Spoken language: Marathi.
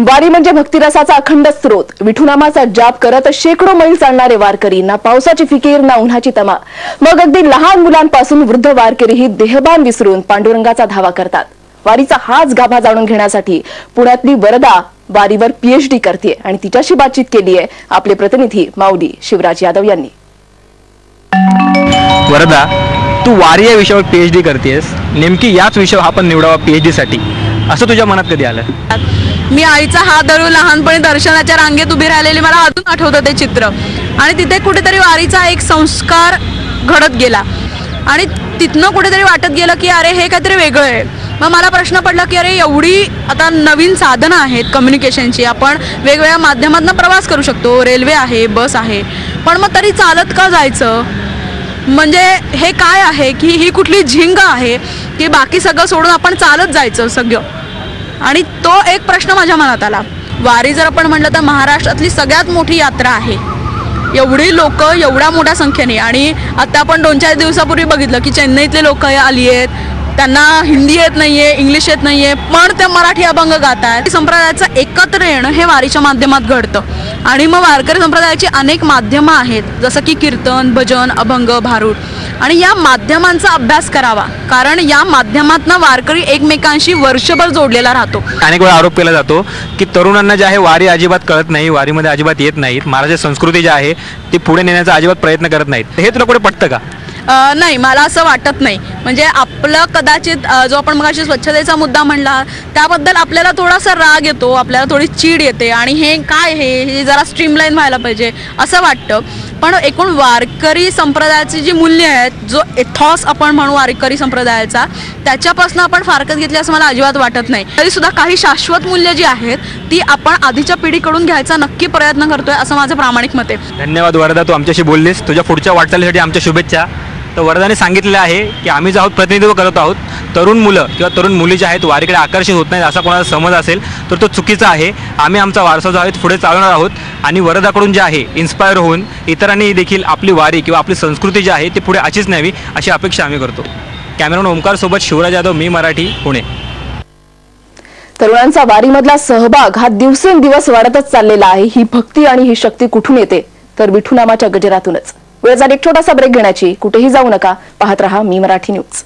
वारी म्हणजे भक्तिरसाचा अखंड स्रोत. विठुनामाचा जाप करत शेकडो मैल चालणारे वारकरी, ना पावसाची फिकीर ना उन्हाची तमा. मग अगदी लहान मुलांपासून वृद्ध वारकरीही देहभान विसरून पांडुरंगाचा धावा करतात. वारीचा हाच गाभा जाणून घेण्यासाठी पुण्यातली वरदा वारीवर PhD करते आणि तिच्याशी बातचीत केली आहे आपले प्रतिनिधी माऊली शिवराज यादव यांनी. वरदा, तू वारी या विषयावर PhD करतेस. नेमकी याच विषयावर आपण निवडावा PhD साठी असं तुझ्या मनात कधी आलं? मी आईचा हात धरून लहानपणी दर्शनाच्या रांगेत उभी राहिलेली मला अजून आठवतं ते चित्र. आणि तिथे कुठेतरी वारीचा एक संस्कार घडत गेला आणि तिथनं कुठेतरी वाटत गेलं की अरे हे काहीतरी वेगळं आहे. मग मला प्रश्न पडला की अरे एवढी आता नवीन साधनं आहेत कम्युनिकेशनची, आपण वेगवेगळ्या माध्यमातून प्रवास करू शकतो, रेल्वे आहे, बस आहे, पण मग तरी चालत का जायचं? म्हणजे हे काय आहे की ही कुठली झिंग आहे की बाकी सगळं सोडून आपण चालत जायचं सगळं? आणि तो एक प्रश्न माझ्या मनात आला. वारी जर आपण म्हटलं तर महाराष्ट्रातली सगळ्यात मोठी यात्रा आहे. एवढी लोक एवढ्या मोठ्या संख्येने, आणि आता आपण 2-4 दिवसापूर्वी बघितलं की चेन्नईतले लोक आली आहेत, त्यांना हिंदी येत नाहीये, इंग्लिश येत नाहीये, पण ते मराठी अभंग गात आहेत. संप्रदायाचं एकत्र येणं हे वारीच्या माध्यमात घडतं. आणि मग वारकरी संप्रदायाची अनेक माध्यमं आहेत, जसं की कीर्तन, भजन, अभंग, भारूड, आणि या माध्यमांचा अभ्यास करावा, कारण या माध्यमातून वारकरी एकमेकांशी वर्षभर जोडलेला राहतो. अनेक वेळा आरोप केला जातो की तरुणांना जे आहे वारी अजिबात कळत नाही, वारीमध्ये अजिबात येत नाहीत, महाराष्ट्राची संस्कृती जी आहे ती पुढे नेण्याचा अजिबात प्रयत्न करत नाहीत. हे तुला कुठे पटतं का? नाही, मला असं वाटत नाही. म्हणजे आपलं कदाचित जो आपण मगाशी स्वच्छतेचा मुद्दा म्हणला त्याबद्दल आपल्याला थोडासा राग येतो, आपल्याला थोडी चीड येते, आणि हे काय हे जरा स्ट्रीमलाईन व्हायला पाहिजे असं वाटतं. पण एकूण वारकरी संप्रदायाची जी मूल्य आहेत, जो एथॉस आपण म्हणू वारकरी संप्रदायाचा, त्याच्यापासून आपण फारकत घेतली असं मला अजिबात वाटत नाही. तरी सुद्धा काही शाश्वत मूल्य जी आहेत ती आपण आधीच्या पिढीकडून घ्यायचा नक्की प्रयत्न करतोय असं माझं प्रामाणिक मत आहे. धन्यवाद वरदा, तू आमच्याशी बोललीस. तुझ्या पुढच्या वाटचालीसाठी आमच्या शुभेच्छा. तर वरदाने सांगितलेलं आहे की आम्ही जे आहोत प्रतिनिधित्व करत आहोत. तरुण मुलं किंवा तरुण मुली जे आहेत वारीकडे आकर्षित होत नाहीत असा कोणाचा समज असेल तर तो चुकीचा आहे. आम्ही आमचा वारसा जो आहे पुढे चालवणार आहोत आणि वरदाकडून जे आहे इन्स्पायर होऊन इतरांनी देखील आपली वारी किंवा आपली संस्कृती जी आहे ती पुढे अशीच न्यावी अशी अपेक्षा आम्ही करतो. कॅमेरामॅन ओमकार सोबत शिवराज यादव, मी मराठी, पुणे. तरुणांचा वारीमधला सहभाग हा दिवसेंदिवस वाढतच चाललेला आहे. ही भक्ती आणि ही शक्ती कुठून येते तर विठुनामाच्या गजरातूनच. वेळ झाली एक छोटासा ब्रेक घेण्याची. कुठेही जाऊ नका, पाहत रहा मी मराठी न्यूज.